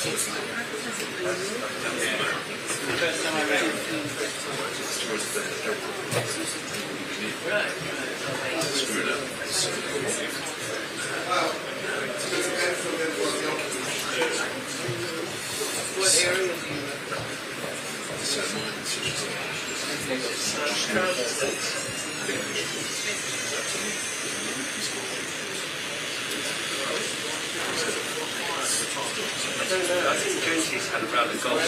I don't know, I think Jonesy's had a round of golf.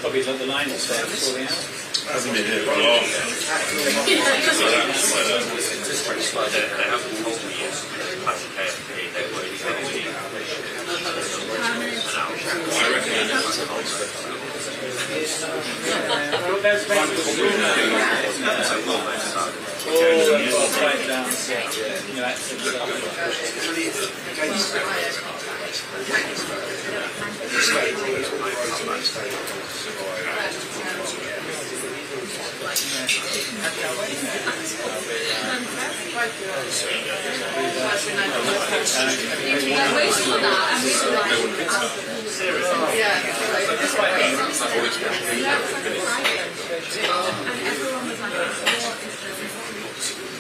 Probably like the line is there before the hour. Hasn't been here for long. I recommend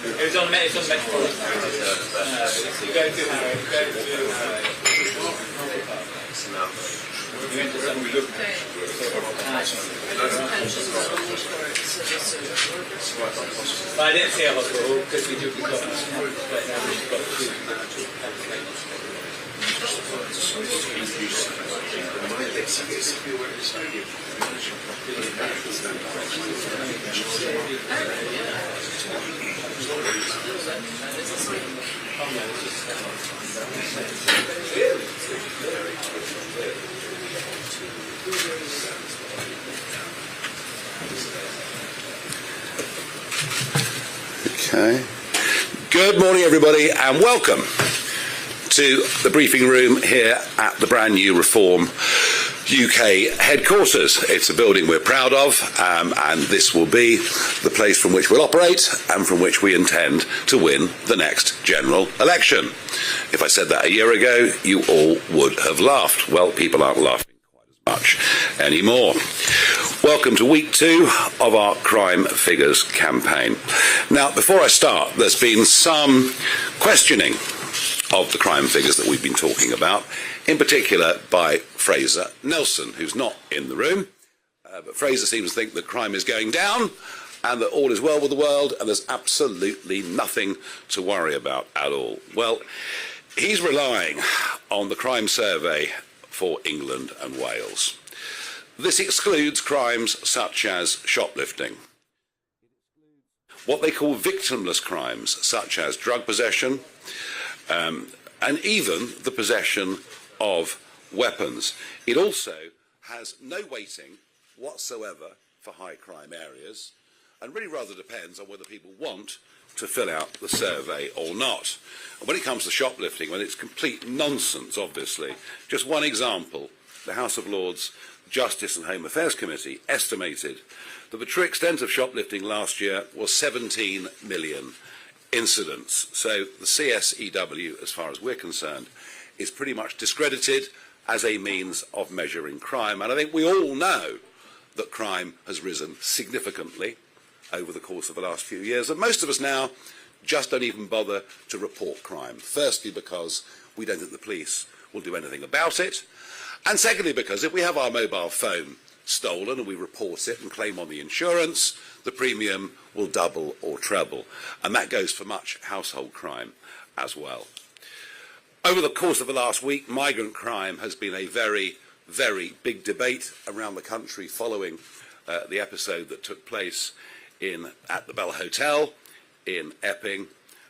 It's on Metropolitan. You go to Harrow, you went to some I didn't see a hospital because we got two. Okay. Good morning, everybody, and welcome to the briefing room here at the brand new Reform UK headquarters. It's a building we're proud of, and this will be the place from which we'll operate and from which we intend to win the next general election. If I said that a year ago, you all would have laughed. Well, people aren't laughing quite as much anymore. Welcome to week 2 of our Crime Figures campaign. Now, before I start, there's been some questioning of the crime figures that we've been talking about, in particular by Fraser Nelson, who's not in the room. But Fraser seems to think that crime is going down and that all is well with the world and there's absolutely nothing to worry about at all. Well, he's relying on the crime survey for England and Wales. This excludes crimes such as shoplifting, what they call victimless crimes such as drug possession, and even the possession of weapons. It also has no weighting whatsoever for high crime areas, and really rather depends on whether people want to fill out the survey or not. And when it comes to shoplifting, well, it's complete nonsense, obviously. Just one example the House of Lords Justice and Home Affairs Committee estimated that the true extent of shoplifting last year was 17 million incidents. So the CSEW, as far as we're concerned, is pretty much discredited as a means of measuring crime. And I think we all know that crime has risen significantly over the course of the last few years, and most of us now just don't even bother to report crime. Firstly, because we don't think the police will do anything about it, and secondly, because if we have our mobile phone stolen and we report it and claim on the insurance, the premium will double or treble, and that goes for much household crime as well. Over the course of the last week, migrant crime has been a very, very big debate around the country following the episode that took place at the Bell Hotel in Epping,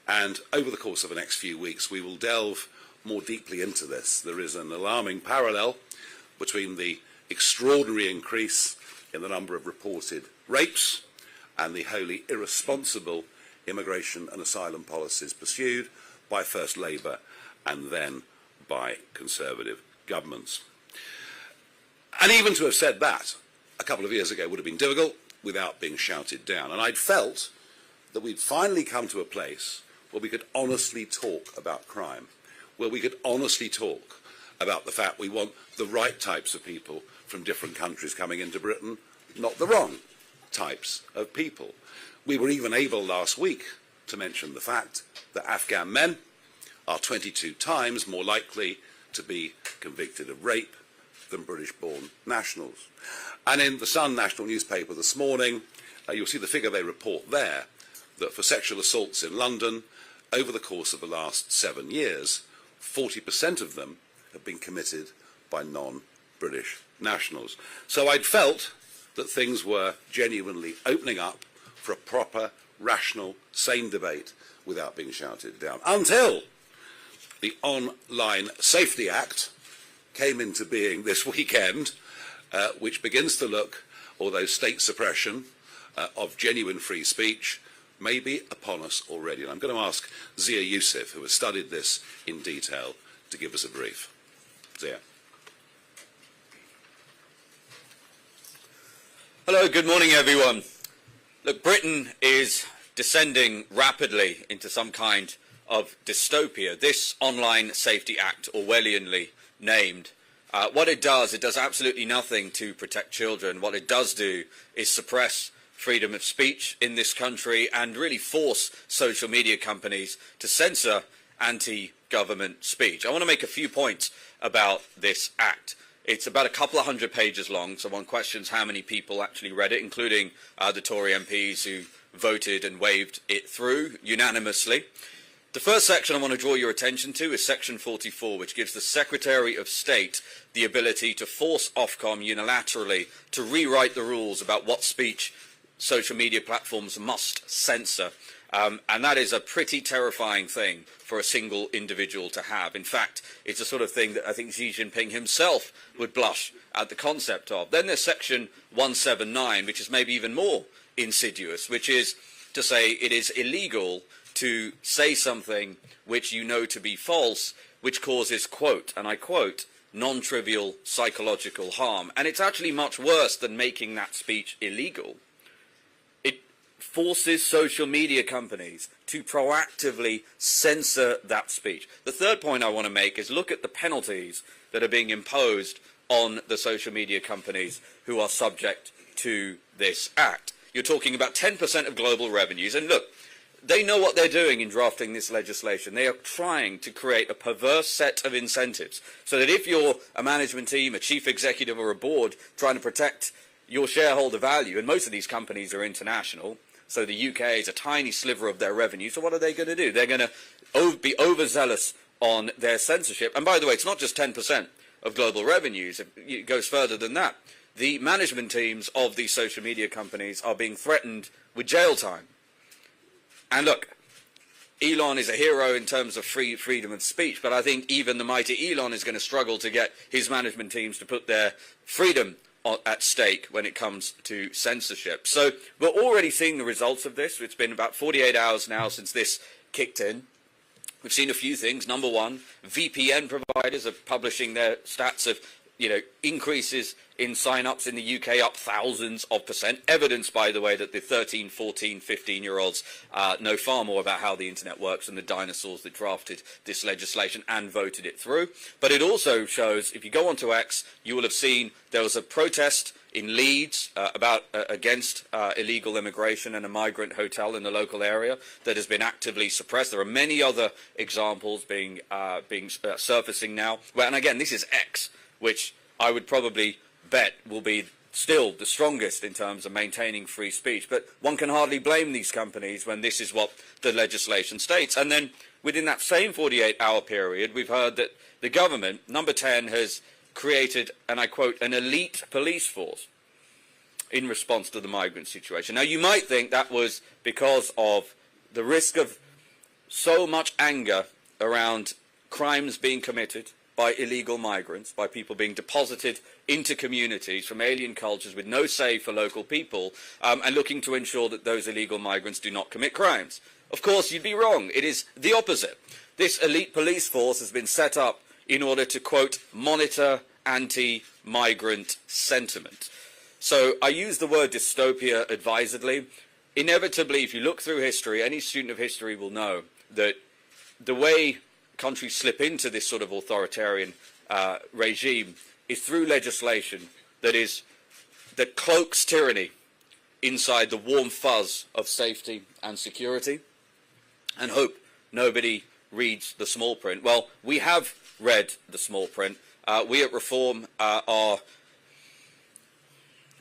and over the course of the next few weeks we will delve more deeply into this. There is an alarming parallel between the extraordinary increase in the number of reported rapes and the wholly irresponsible immigration and asylum policies pursued by first Labour and then by Conservative governments. And even to have said that a couple of years ago would have been difficult without being shouted down. And I'd felt that we'd finally come to a place where we could honestly talk about crime, where we could honestly talk about the fact we want the right types of people from different countries coming into Britain, not the wrong types of people. We were even able last week to mention the fact that Afghan men are 22 times more likely to be convicted of rape than British-born nationals. And in the Sun national newspaper this morning, you'll see the figure they report there, that for sexual assaults in London, over the course of the last 7 years, 40% of them have been committed by non-British nationals. So I'd felt that things were genuinely opening up for a proper, rational, sane debate without being shouted down. Until the Online Safety Act came into being this weekend, which begins to look, although state suppression of genuine free speech may be upon us already. And I'm going to ask Zia Youssef, who has studied this in detail, to give us a brief. Zia. Hello, good morning everyone. Look, Britain is descending rapidly into some kind of dystopia. This Online Safety Act, Orwellianly named, what it does absolutely nothing to protect children. What it does do is suppress freedom of speech in this country and really force social media companies to censor anti-government speech. I want to make a few points about this act. It's about a couple of hundred pages long, so one questions how many people actually read it, including the Tory MPs who voted and waved it through unanimously. The first section I want to draw your attention to is section 44, which gives the Secretary of State the ability to force Ofcom unilaterally to rewrite the rules about what speech social media platforms must censor. And that is a pretty terrifying thing for a single individual to have. In fact, it's the sort of thing that I think Xi Jinping himself would blush at the concept of. Then there's section 179, which is maybe even more insidious, which is to say it is illegal to say something which you know to be false, which causes, quote, and I quote, non-trivial psychological harm. And it's actually much worse than making that speech illegal. It forces social media companies to proactively censor that speech. The third point I want to make is look at the penalties that are being imposed on the social media companies who are subject to this act. You're talking about 10% of global revenues, and look, they know what they're doing in drafting this legislation. They are trying to create a perverse set of incentives so that if you're a management team, a chief executive or a board trying to protect your shareholder value, and most of these companies are international, so the UK is a tiny sliver of their revenue, so what are they going to do? They're going to be overzealous on their censorship. And by the way, it's not just 10% of global revenues, it goes further than that. The management teams of these social media companies are being threatened with jail time. And look, Elon is a hero in terms of freedom of speech, but I think even the mighty Elon is going to struggle to get his management teams to put their freedom at stake when it comes to censorship. So we're already seeing the results of this. It's been about 48 hours now since this kicked in. We've seen a few things. Number one, VPN providers are publishing their stats of increases in sign-ups in the UK up thousands of percent. Evidence, by the way, that the 13, 14, 15-year-olds know far more about how the internet works than the dinosaurs that drafted this legislation and voted it through. But it also shows, if you go onto X, you will have seen there was a protest in Leeds against illegal immigration and a migrant hotel in the local area that has been actively suppressed. There are many other examples surfacing now. Well, and again, this is X, which I would probably bet will be still the strongest in terms of maintaining free speech. But one can hardly blame these companies when this is what the legislation states. And then within that same 48-hour period, we've heard that the government, number 10, has created, and I quote, an elite police force in response to the migrant situation. Now, you might think that was because of the risk of so much anger around crimes being committed by illegal migrants, by people being deposited into communities from alien cultures with no say for local people, and looking to ensure that those illegal migrants do not commit crimes. Of course, you'd be wrong. It is the opposite. This elite police force has been set up in order to, quote, monitor anti-migrant sentiment. So I use the word dystopia advisedly. Inevitably, if you look through history, any student of history will know that the way countries slip into this sort of authoritarian regime is through legislation that cloaks tyranny inside the warm fuzz of safety and security, and hope nobody reads the small print. Well, we have read the small print. We at Reform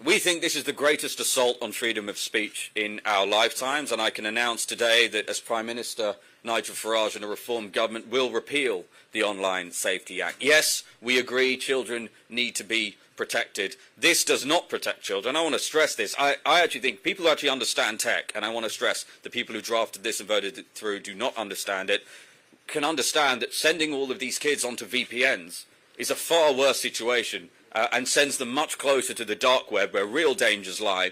we think this is the greatest assault on freedom of speech in our lifetimes, and I can announce today that as Prime Minister, Nigel Farage and a Reform government will repeal the Online Safety Act. Yes, we agree children need to be protected. This does not protect children. I want to stress this. I actually think people who actually understand tech, and I want to stress the people who drafted this and voted it through do not understand it, can understand that sending all of these kids onto VPNs is a far worse situation and sends them much closer to the dark web where real dangers lie.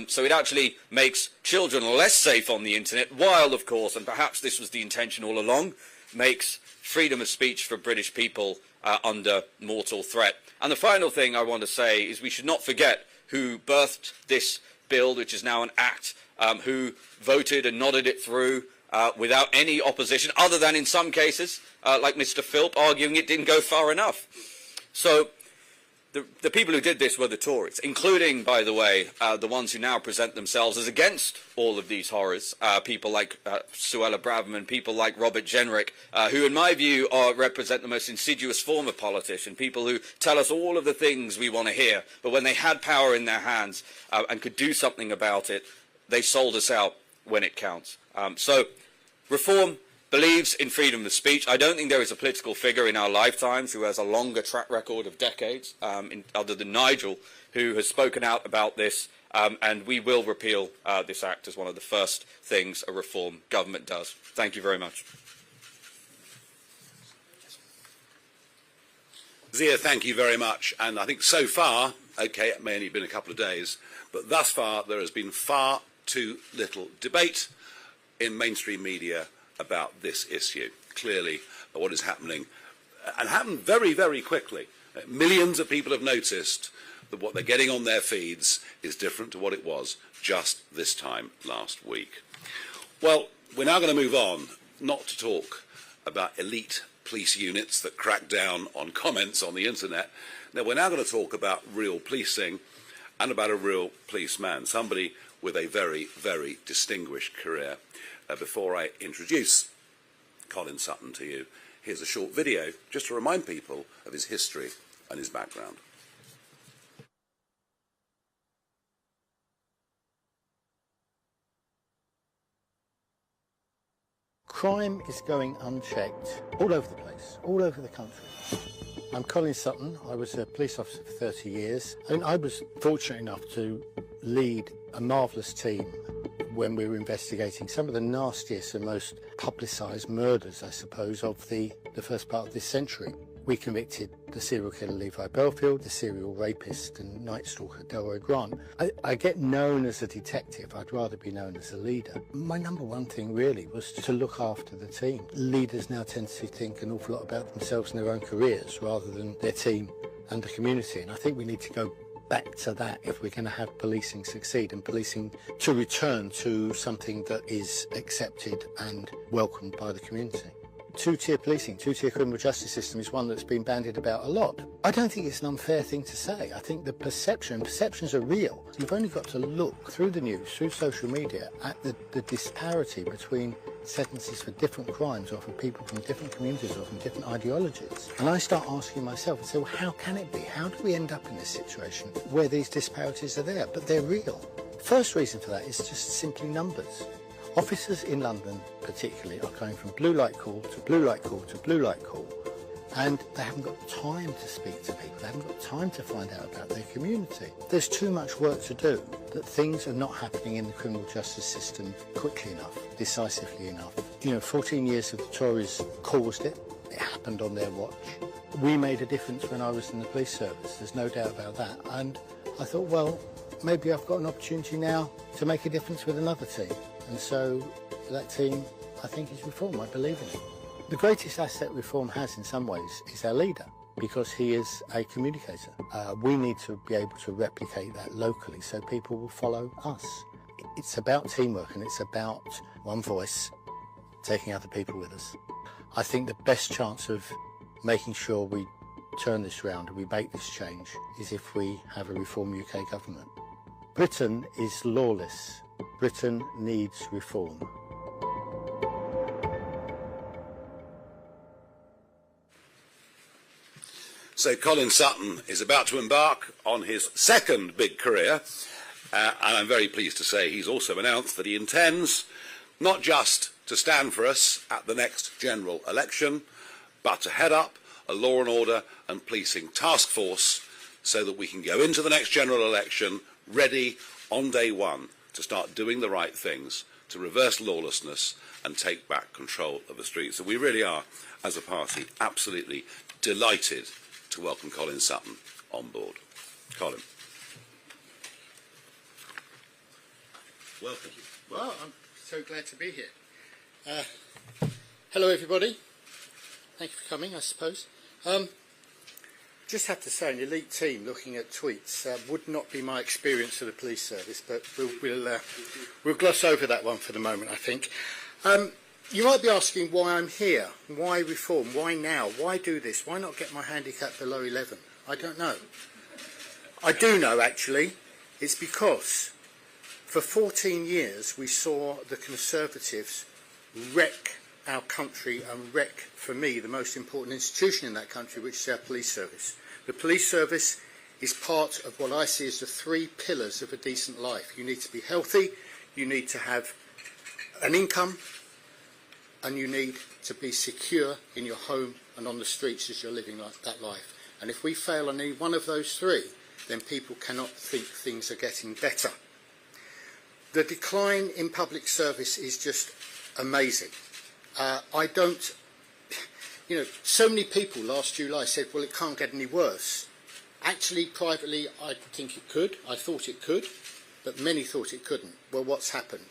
So it actually makes children less safe on the internet, while, of course, and perhaps this was the intention all along, makes freedom of speech for British people under mortal threat. And the final thing I want to say is we should not forget who birthed this bill, which is now an act, who voted and nodded it through without any opposition, other than in some cases, like Mr. Philp, arguing it didn't go far enough. So the people who did this were the Tories, including, by the way, the ones who now present themselves as against all of these horrors, people like Suella Braverman, people like Robert Jenrick, who, in my view, represent the most insidious form of politician, people who tell us all of the things we want to hear, but when they had power in their hands and could do something about it, they sold us out when it counts. So, Reform believes in freedom of speech. I don't think there is a political figure in our lifetimes who has a longer track record of decades, other than Nigel, who has spoken out about this, and we will repeal this act as one of the first things a Reform government does. Thank you very much. Zia, thank you very much. And I think so far, okay, it may only have been a couple of days, but thus far there has been far too little debate in mainstream media about this issue. Clearly, what is happening, and happened very, very quickly. Millions of people have noticed that what they're getting on their feeds is different to what it was just this time last week. Well, we're now going to move on, not to talk about elite police units that crack down on comments on the internet. Now, we're now going to talk about real policing and about a real policeman, somebody with a very, very distinguished career. Before I introduce Colin Sutton to you, here's a short video just to remind people of his history and his background. Crime is going unchecked all over the place, all over the country. I'm Colin Sutton. I was a police officer for 30 years, and I was fortunate enough to lead a marvellous team when we were investigating some of the nastiest and most publicised murders, I suppose, of the first part of this century. We convicted the serial killer Levi Bellfield, the serial rapist and night stalker Delroy Grant. I get known as a detective. I'd rather be known as a leader. My number one thing really was to look after the team. Leaders now tend to think an awful lot about themselves and their own careers rather than their team and the community. And I think we need to go back to that if we're going to have policing succeed and policing to return to something that is accepted and welcomed by the community. Two-tier policing, two-tier criminal justice system is one that's been bandied about a lot. I don't think it's an unfair thing to say. I think the perceptions are real. You've only got to look through the news, through social media, at the disparity between sentences for different crimes or for people from different communities or from different ideologies. And I start asking myself, so how can it be? How do we end up in this situation where these disparities are there? But they're real. First reason for that is just simply numbers. Officers in London, particularly, are going from blue light call to blue light call to blue light call, and they haven't got time to speak to people. They haven't got time to find out about their community. There's too much work to do, that things are not happening in the criminal justice system quickly enough, decisively enough. 14 years of the Tories caused it. It happened on their watch. We made a difference when I was in the police service. There's no doubt about that. And I thought, well, maybe I've got an opportunity now to make a difference with another team. And so that team, I think, is Reform. I believe in it. The greatest asset Reform has in some ways is our leader, because he is a communicator. We need to be able to replicate that locally so people will follow us. It's about teamwork and it's about one voice taking other people with us. I think the best chance of making sure we turn this round and we make this change is if we have a Reform UK government. Britain is lawless. Britain needs reform. So Colin Sutton is about to embark on his second big career, and I'm very pleased to say he's also announced that he intends not just to stand for us at the next general election, but to head up a law and order and policing task force so that we can go into the next general election ready on day one to start doing the right things, to reverse lawlessness and take back control of the streets. So we really are, as a party, absolutely delighted to welcome Colin Sutton on board. Colin. Welcome. Well, I'm so glad to be here. Hello, everybody. Thank you for coming, I suppose. Just have to say, an elite team looking at tweets would not be my experience of the police service, but we'll gloss over that one for the moment, I think. You might be asking why I'm here, why Reform, why now, why do this, why not get my handicap below 11? I don't know. I do know, actually. It's because for 14 years we saw the Conservatives wreck our country and wreck, for me, the most important institution in that country, which is our police service. The police service is part of what I see as the three pillars of a decent life. You need to be healthy, you need to have an income, and you need to be secure in your home and on the streets as you're living that life. And if we fail on any one of those three, then people cannot think things are getting better. The decline in public service is just amazing. So many people last July said, well, it can't get any worse. Actually, privately, I think it could. I thought it could, but many thought it couldn't. Well, what's happened?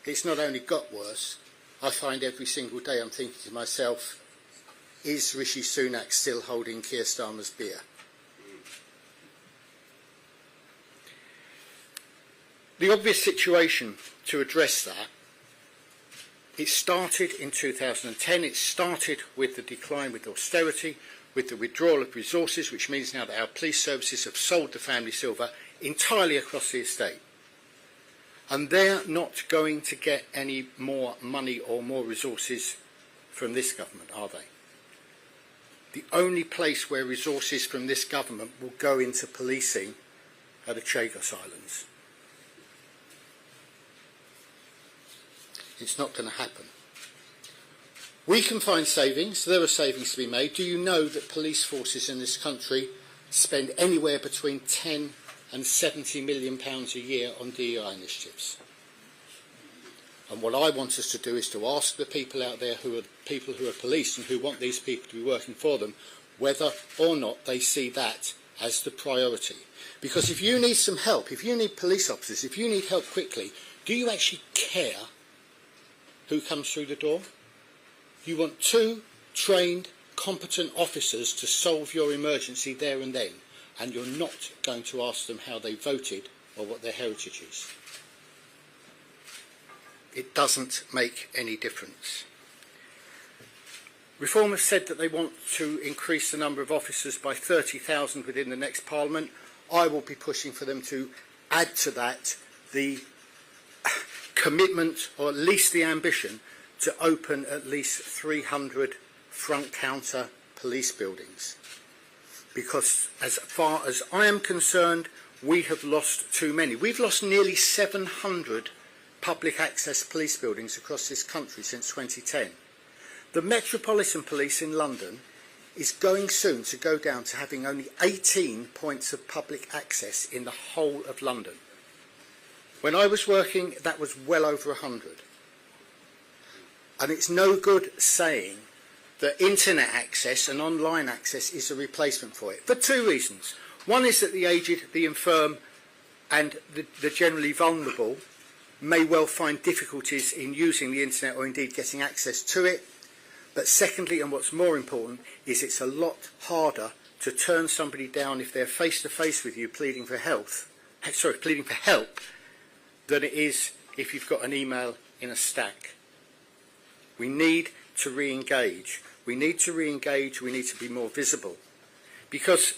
It's not only got worse. I find every single day I'm thinking to myself, is Rishi Sunak still holding Keir Starmer's beer? The obvious situation to address that, it started in 2010. It started with the decline with austerity, with the withdrawal of resources, which means now that our police services have sold the family silver entirely across the estate. And they're not going to get any more money or more resources from this government, are they? The only place where resources from this government will go into policing are the Chagos Islands. It's not going to happen. We can find savings. There are savings to be made. Do you know that police forces in this country spend anywhere between 10 and 70 million pounds a year on DEI initiatives? And what I want us to do is to ask the people out there who are people who are police and who want these people to be working for them, whether or not they see that as the priority. Because if you need some help, if you need police officers, if you need help quickly, do you actually care who comes through the door? You want two trained competent officers to solve your emergency there and then, and you're not going to ask them how they voted or what their heritage is. It doesn't make any difference. Reform has said that they want to increase the number of officers by 30,000 within the next Parliament. I will be pushing for them to add to that the commitment, or at least the ambition, to open at least 300 front counter police buildings. Because as far as I am concerned, we have lost too many. We've lost nearly 700 public access police buildings across this country since 2010. The Metropolitan Police in London is going soon to go down to having only 18 points of public access in the whole of London. When I was working, that was well over 100. And it's no good saying that internet access and online access is a replacement for it, for two reasons. One is that the aged, the infirm and the generally vulnerable may well find difficulties in using the internet or indeed getting access to it. But secondly, and what's more important, is it's a lot harder to turn somebody down if they're face to face with you pleading for help, than it is if you've got an email in a stack. We need to re-engage. We need to re-engage. We need to be more visible. Because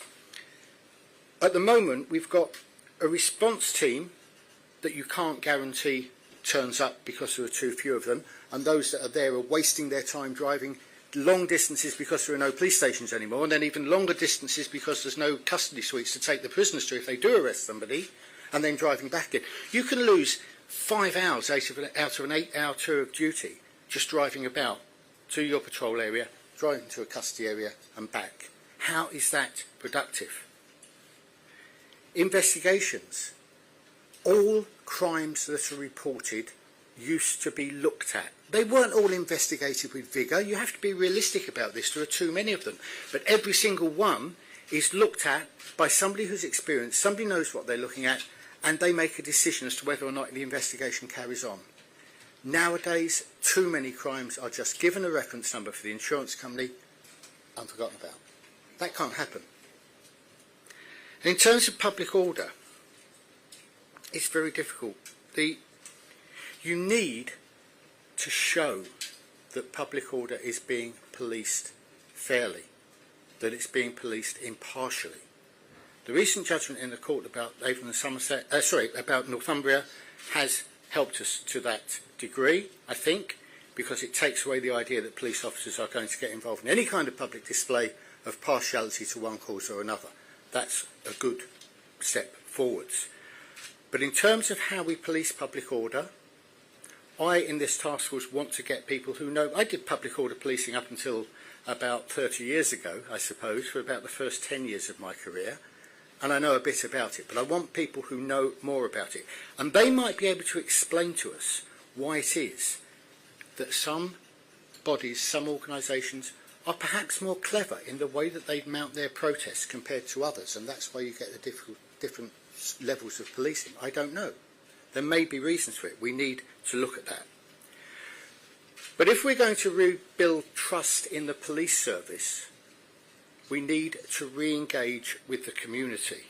at the moment, we've got a response team that you can't guarantee turns up because there are too few of them, and those that are there are wasting their time driving long distances because there are no police stations anymore, and then even longer distances because there's no custody suites to take the prisoners to if they do arrest somebody, and then driving back again. You can lose 5 hours out of an 8-hour tour of duty just driving about to your patrol area, driving to a custody area and back. How is that productive? Investigations. All crimes that are reported used to be looked at. They weren't all investigated with vigour. You have to be realistic about this. There are too many of them. But every single one is looked at by somebody who's experienced, somebody knows what they're looking at, and they make a decision as to whether or not the investigation carries on. Nowadays, too many crimes are just given a reference number for the insurance company and forgotten about. That can't happen. And in terms of public order, it's very difficult. You need to show that public order is being policed fairly, that it's being policed impartially. The recent judgment in the court about Avon and Somerset, about Northumbria, has helped us to that degree, I think, because it takes away the idea that police officers are going to get involved in any kind of public display of partiality to one cause or another. That's a good step forwards. But in terms of how we police public order, I, in this task force, want to get people who know. I did public order policing up until about 30 years ago, I suppose, for about the first 10 years of my career, and I know a bit about it, but I want people who know more about it. And they might be able to explain to us why it is that some bodies, some organisations, are perhaps more clever in the way that they mount their protests compared to others, and that's why you get the different levels of policing. I don't know. There may be reasons for it. We need to look at that. But if we're going to rebuild trust in the police service, we need to re-engage with the community.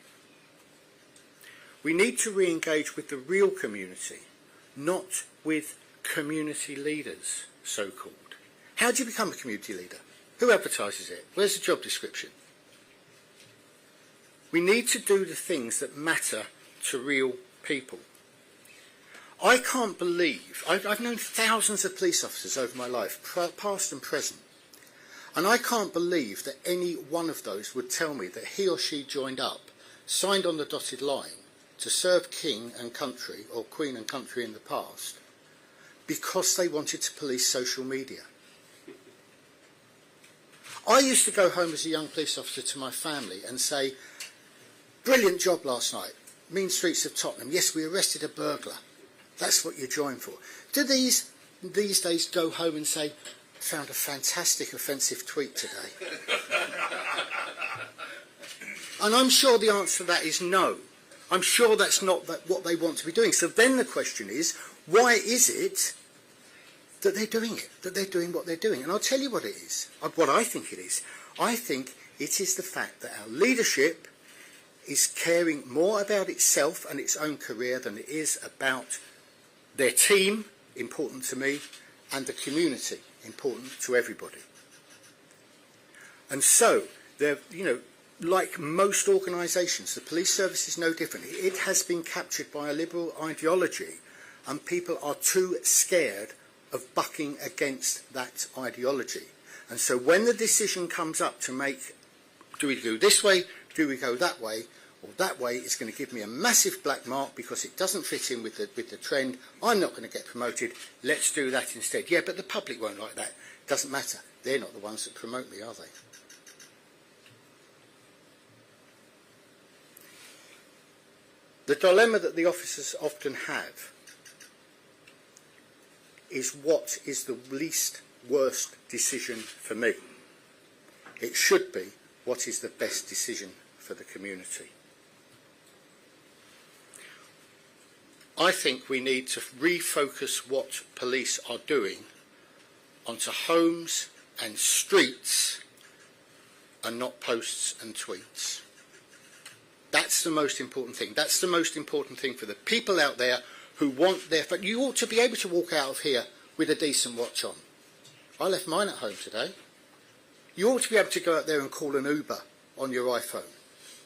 We need to re-engage with the real community, not with community leaders, so-called. How do you become a community leader? Who advertises it? Where's the job description? We need to do the things that matter to real people. I can't believe, I've known thousands of police officers over my life, past and present, and I can't believe that any one of those would tell me that he or she joined up, signed on the dotted line to serve King and Country, or Queen and Country in the past, because they wanted to police social media. I used to go home as a young police officer to my family and say, brilliant job last night, mean streets of Tottenham, yes, we arrested a burglar. That's what you join for. Do these days go home and say, found a fantastic offensive tweet today? And I'm sure the answer to that is no. I'm sure that's not what they want to be doing. So then the question is, why is it that they're doing it, that they're doing what they're doing. And I'll tell you what it is, what I think it is. I think it is the fact that our leadership is caring more about itself and its own career than it is about their team, important to me, and the community, important to everybody. And so, like most organisations, the police service is no different. It has been captured by a liberal ideology, and people are too scared of bucking against that ideology. And so when the decision comes up to make, do we go this way, do we go that way, or that way is going to give me a massive black mark because it doesn't fit in with the trend, I'm not going to get promoted, let's do that instead. Yeah, but the public won't like that. Doesn't matter. They're not the ones that promote me, are they? The dilemma that the officers often have is what is the least worst decision for me. It should be what is the best decision for the community. I think we need to refocus what police are doing onto homes and streets and not posts and tweets. That's the most important thing. That's the most important thing for the people out there who want their... But you ought to be able to walk out of here with a decent watch on. I left mine at home today. You ought to be able to go out there and call an Uber on your iPhone.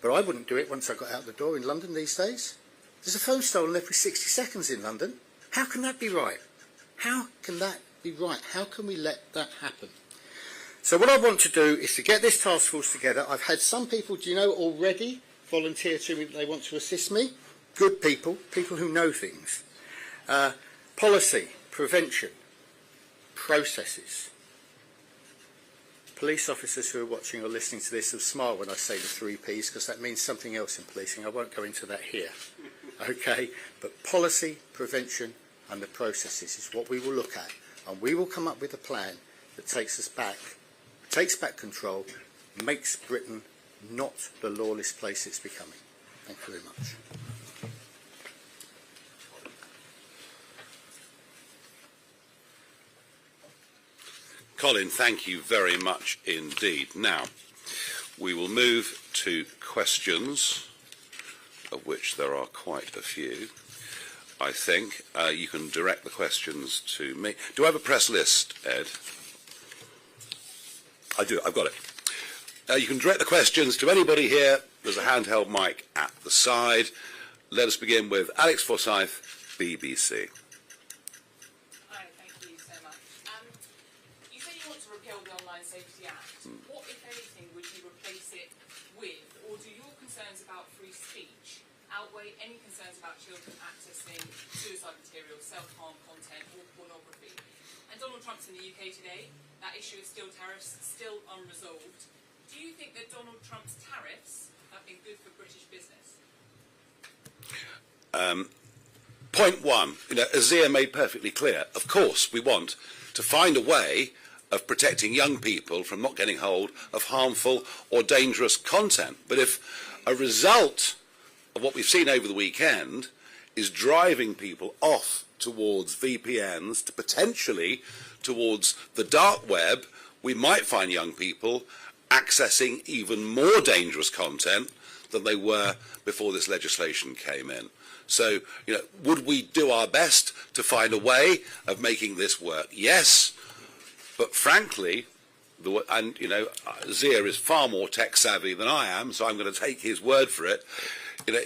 But I wouldn't do it once I got out the door in London these days. There's a phone stolen every 60 seconds in London. How can that be right? How can that be right? How can we let that happen? So what I want to do is to get this task force together. I've had some people, do you know, already volunteer to me that they want to assist me. Good people, people who know things. Policy, prevention, processes. Police officers who are watching or listening to this will smile when I say the 3 Ps because that means something else in policing. I won't go into that here. Okay, but policy, prevention and the processes is what we will look at, and we will come up with a plan that takes us back, takes back control, makes Britain not the lawless place it's becoming. Thank you very much. Colin, thank you very much indeed. Now, we will move to questions, of which there are quite a few. I think you can direct the questions to me. Do I have a press list, Ed? I do, I've got it. You can direct the questions to anybody here. There's a handheld mic at the side. Let us begin with Alex Forsyth, BBC. Hi, thank you so much. You say you want to repeal the Online Safety Act. What, if anything, would you replace it with? Or do your concerns about free speech outweigh any concerns about children accessing suicide material, self-harm content or pornography? And Donald Trump's in the UK today. That issue of steel tariffs still unresolved. Do you think that Donald Trump's tariffs have been good for British business? Point one, Azir made perfectly clear. Of course, we want to find a way of protecting young people from not getting hold of harmful or dangerous content. But if a result of what we've seen over the weekend is driving people off towards VPNs, to potentially towards the dark web, we might find young people accessing even more dangerous content than they were before this legislation came in. So, would we do our best to find a way of making this work? Yes, but frankly, Azir is far more tech savvy than I am, so I'm going to take his word for it.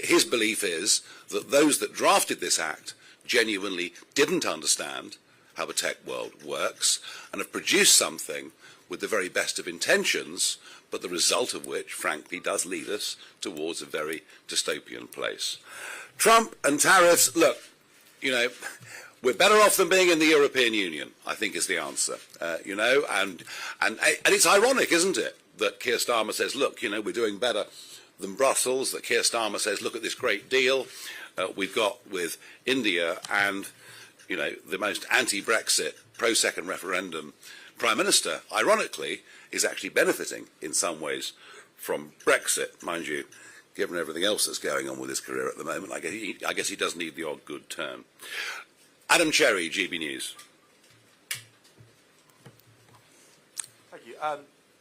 His belief is that those that drafted this act genuinely didn't understand how the tech world works and have produced something with the very best of intentions, but the result of which, frankly, does lead us towards a very dystopian place. Trump and tariffs, look, we're better off than being in the European Union, I think is the answer, and it's ironic, isn't it, that Keir Starmer says, look, we're doing better than Brussels, that Keir Starmer says, look at this great deal we've got with India, and, the most anti-Brexit, pro-second referendum Prime Minister, ironically, is actually benefiting in some ways from Brexit, mind you, given everything else that's going on with his career at the moment. I guess he does need the odd good turn. Adam Cherry, GB News.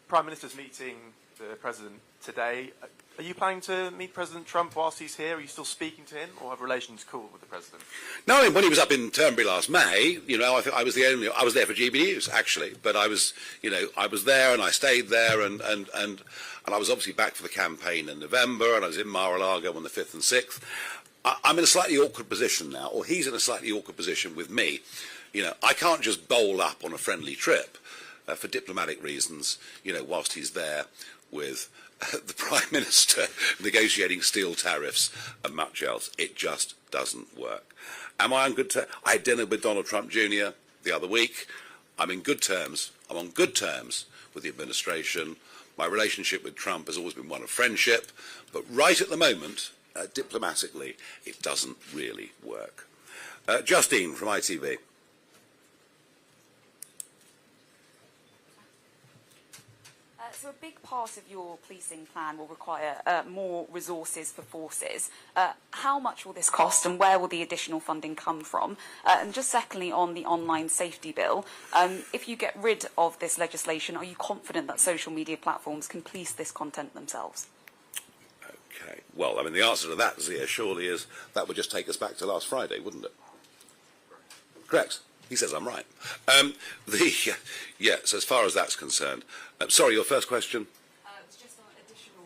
Prime Minister's meeting the President today. Are you planning to meet President Trump whilst he's here? Are you still speaking to him, or have relations cooled with the President? No, I mean, when he was up in Turnberry last May, I think I was I was there for GB News, actually, but I was there and I stayed there and I was obviously back for the campaign in November, and I was in Mar-a-Lago on the 5th and 6th. I'm in a slightly awkward position now, or he's in a slightly awkward position with me. I can't just bowl up on a friendly trip for diplomatic reasons, whilst he's there with the Prime Minister negotiating steel tariffs and much else. It just doesn't work. Am I on good terms? I had dinner with Donald Trump Jr. the other week. I'm in good terms. I'm on good terms with the administration. My relationship with Trump has always been one of friendship, but right at the moment, diplomatically, it doesn't really work. Justine from ITV. So a big part of your policing plan will require more resources for forces. How much will this cost, and where will the additional funding come from? And just secondly, on the online safety bill, if you get rid of this legislation, are you confident that social media platforms can police this content themselves? Okay. Well, I mean, the answer to that, Zia, surely is that would just take us back to last Friday, wouldn't it? Correct. He says I'm right. So as far as that's concerned, sorry, your first question? It's just on additional...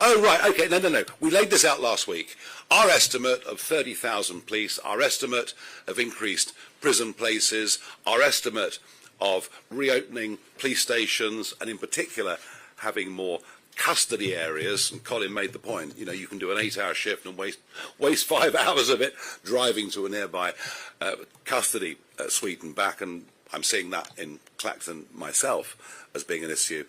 Oh, right, okay, no. We laid this out last week. Our estimate of 30,000 police, our estimate of increased prison places, our estimate of reopening police stations, and in particular having more custody areas, and Colin made the point, you can do an 8-hour shift and waste 5 hours of it driving to a nearby custody suite and back, and I'm seeing that in Clacton myself as being an issue.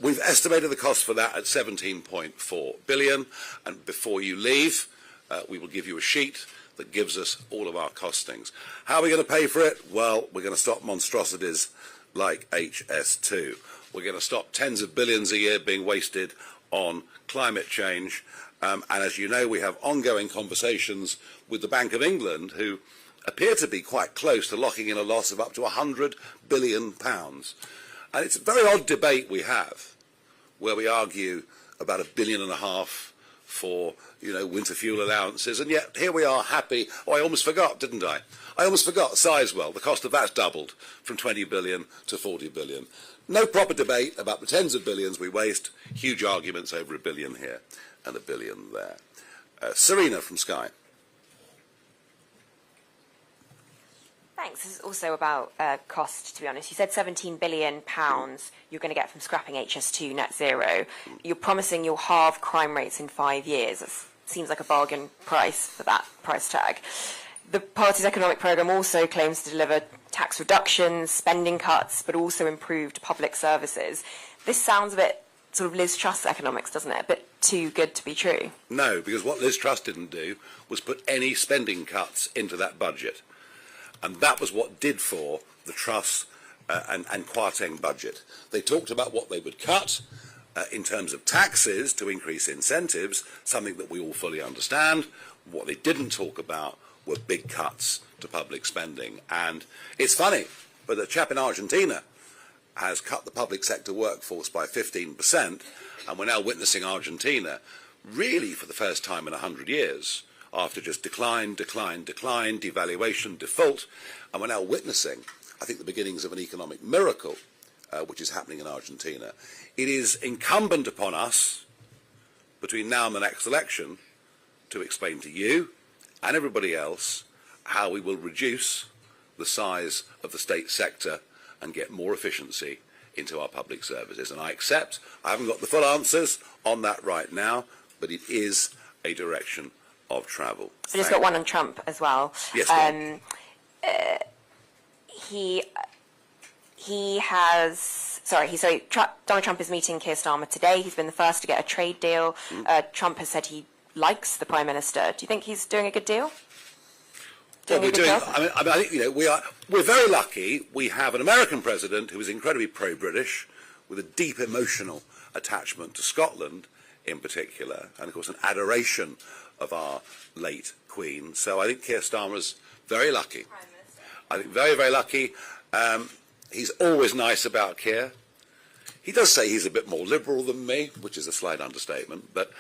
We've estimated the cost for that at 17.4 billion, and before you leave, we will give you a sheet that gives us all of our costings. How are we going to pay for it? Well, we're going to stop monstrosities like HS2. We're going to stop tens of billions a year being wasted on climate change. And as you know, we have ongoing conversations with the Bank of England, who appear to be quite close to locking in a loss of up to £100 billion. And it's a very odd debate we have, where we argue about £1.5 billion for, winter fuel allowances, and yet here we are happy. Oh, I almost forgot, didn't I? I almost forgot Sizewell. The cost of that's doubled from 20 billion to 40 billion. No proper debate about the tens of billions we waste. Huge arguments over £1 billion here and £1 billion there. Serena from Sky. Thanks. This is also about cost, to be honest. You said £17 billion you're going to get from scrapping HS2 net zero. You're promising you'll halve crime rates in 5 years. It seems like a bargain price for that price tag. The party's economic programme also claims to deliver tax reductions, spending cuts, but also improved public services. This sounds a bit sort of Liz Truss economics, doesn't it? A bit too good to be true. No, because what Liz Truss didn't do was put any spending cuts into that budget. And that was what did for the Truss and Kwarteng budget. They talked about what they would cut in terms of taxes to increase incentives, something that we all fully understand. What they didn't talk about were big cuts to public spending. And it's funny, but a chap in Argentina has cut the public sector workforce by 15%, and we're now witnessing Argentina really for the first time in 100 years, after just decline, devaluation, default, and we're now witnessing, I think, the beginnings of an economic miracle, which is happening in Argentina. It is incumbent upon us, between now and the next election, to explain to you and everybody else how we will reduce the size of the state sector and get more efficiency into our public services. And I accept I haven't got the full answers on that right now, but it is a direction of travel. I just got one on Trump as well. Yes. Donald Trump is meeting Keir Starmer today. He's been the first to get a trade deal. Trump has said he likes the Prime Minister. Do you think he's doing a good deal? I think we're very lucky. We have an American president who is incredibly pro-British, with a deep emotional attachment to Scotland in particular, and of course an adoration of our late Queen. So I think Keir Starmer's very lucky. I think very, very lucky. He's always nice about Keir. He does say he's a bit more liberal than me, which is a slight understatement, but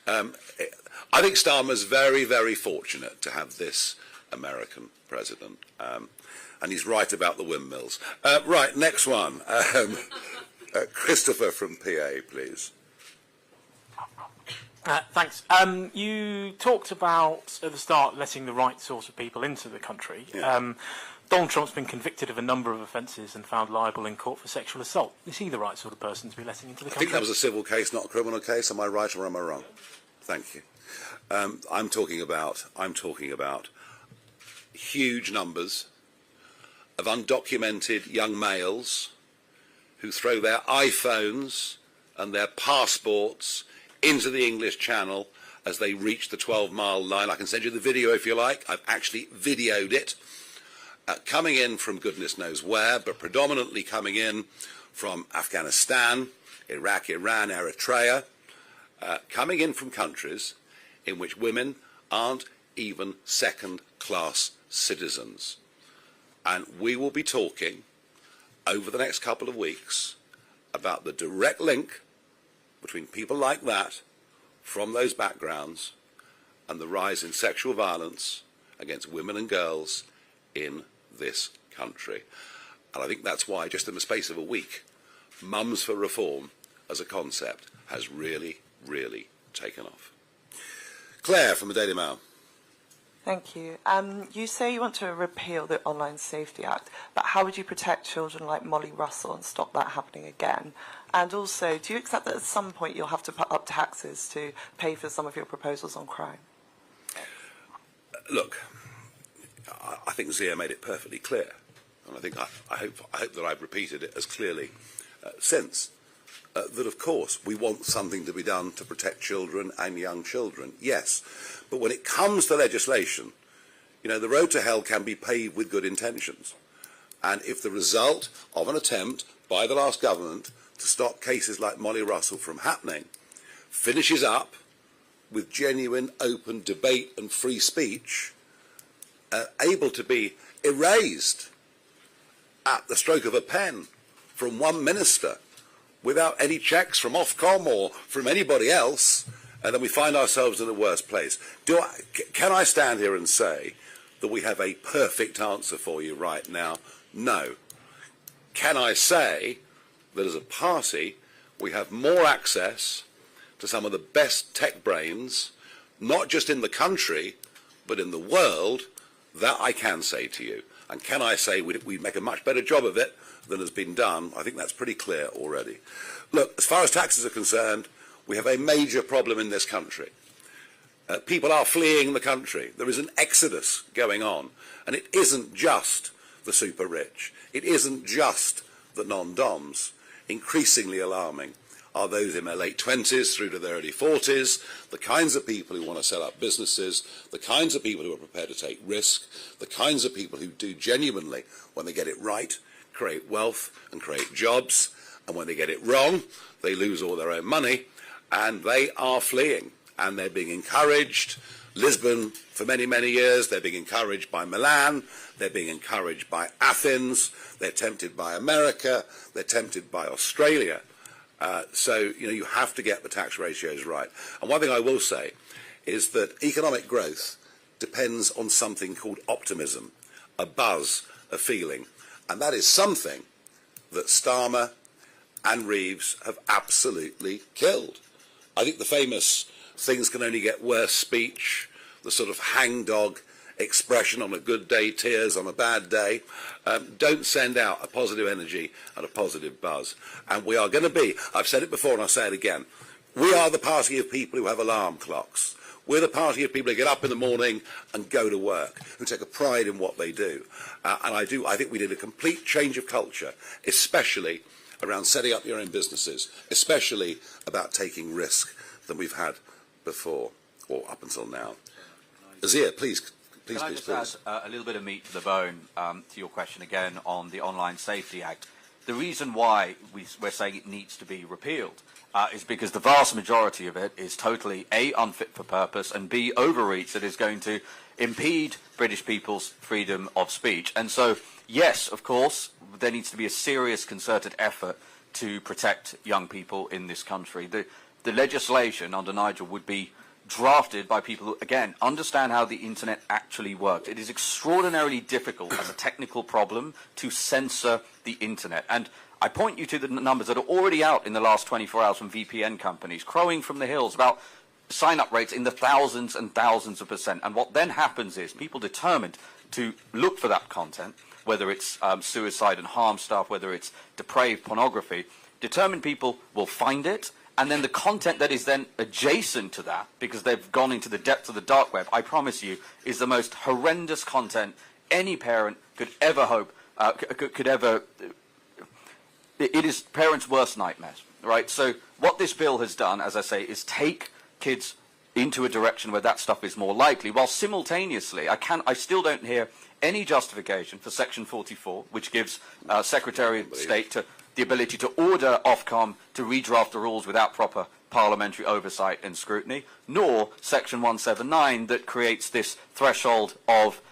I think Starmer's very, very fortunate to have this American president, and he's right about the windmills. Right, next one. Christopher from PA, please. Thanks. You talked about, at the start, letting the right sort of people into the country. Yeah. Donald Trump's been convicted of a number of offences and found liable in court for sexual assault. Is he the right sort of person to be letting into the country? I think that was a civil case, not a criminal case. Am I right or am I wrong? Thank you. I'm talking about huge numbers of undocumented young males who throw their iPhones and their passports into the English Channel as they reach the 12-mile line. I can send you the video if you like. I've actually videoed it. Coming in from goodness knows where, but predominantly coming in from Afghanistan, Iraq, Iran, Eritrea, coming in from countries in which women aren't even second-class citizens. And we will be talking over the next couple of weeks about the direct link between people like that from those backgrounds and the rise in sexual violence against women and girls in this country. And I think that's why, just in the space of a week, Mums for Reform as a concept has really, really taken off. Claire from the Daily Mail. Thank you. You say you want to repeal the Online Safety Act, but how would you protect children like Molly Russell and stop that happening again? And also, do you accept that at some point you'll have to put up taxes to pay for some of your proposals on crime? Look, I think Zia made it perfectly clear, and I hope that I've repeated it as clearly since, that of course we want something to be done to protect children and young children, yes. But when it comes to legislation, you know, the road to hell can be paved with good intentions. And if the result of an attempt by the last government to stop cases like Molly Russell from happening finishes up with genuine open debate and free speech, able to be erased at the stroke of a pen from one minister without any checks from Ofcom or from anybody else, and then we find ourselves in a worse place. Can I stand here and say that we have a perfect answer for you right now? No. Can I say that as a party we have more access to some of the best tech brains, not just in the country, but in the world? That I can say to you. And can I say we'd make a much better job of it than has been done? I think that's pretty clear already. Look, as far as taxes are concerned, we have a major problem in this country. People are fleeing the country. There is an exodus going on. And it isn't just the super rich. It isn't just the non-doms. Increasingly alarming are those in their late 20s through to their early 40s, the kinds of people who want to set up businesses, the kinds of people who are prepared to take risk, the kinds of people who do genuinely, when they get it right, create wealth and create jobs, and when they get it wrong, they lose all their own money, and they are fleeing, and they're being encouraged. Lisbon, for many, many years, they're being encouraged by Milan, they're being encouraged by Athens, they're tempted by America, they're tempted by Australia. So, you know, you have to get the tax ratios right. And one thing I will say is that economic growth depends on something called optimism, a buzz, a feeling. And that is something that Starmer and Reeves have absolutely killed. I think the famous things can only get worse speech, the sort of hangdog expression on a good day, tears on a bad day, don't send out a positive energy and a positive buzz. And we are going to be, I've said it before and I'll say it again, we are the party of people who have alarm clocks. We're the party of people who get up in the morning and go to work, who take a pride in what they do. And I think we did a complete change of culture, especially around setting up your own businesses, especially about taking risk than we've had before, or up until now. Azir, please. Can I just add a little bit of meat to the bone to your question again on the Online Safety Act? The reason why we're saying it needs to be repealed is because the vast majority of it is totally A, unfit for purpose, and B, overreach that is going to impede British people's freedom of speech. And so, yes, of course, there needs to be a serious concerted effort to protect young people in this country. The legislation under Nigel would be drafted by people who, again, understand how the internet actually works. It is extraordinarily difficult as a technical problem to censor the internet. And I point you to the numbers that are already out in the last 24 hours from VPN companies, crowing from the hills about sign-up rates in the thousands and thousands of %. And what then happens is people determined to look for that content, whether it's suicide and harm stuff, whether it's depraved pornography, determined people will find it, and then the content that is then adjacent to that, because they've gone into the depths of the dark web, I promise you, is the most horrendous content any parent could ever hope, could ever... It is parents' worst nightmares, right? So what this bill has done, as I say, is take kids into a direction where that stuff is more likely, while simultaneously I still don't hear any justification for Section 44, which gives Secretary of State the ability to order Ofcom to redraft the rules without proper parliamentary oversight and scrutiny, nor Section 179 that creates this threshold of